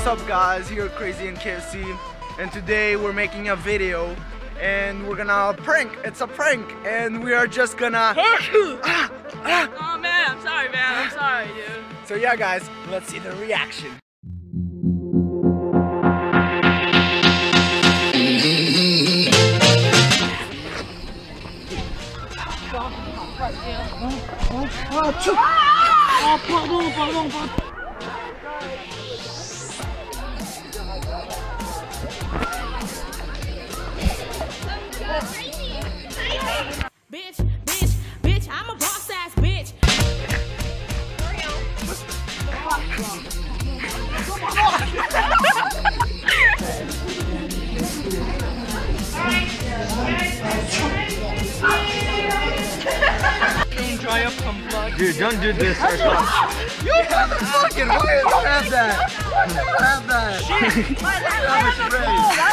What's up guys, here at Crazy and KFC, and today we're making a video and we're gonna prank. It's a prank and we are just gonna Oh man, I'm sorry man, I'm sorry dude. So yeah guys, let's see the reaction. Bitch, I'm a boss ass bitch. Dry up some blood. Dude, don't do this. You motherfucking, why do you have that? Why do you have that? Shit! I have a cold! I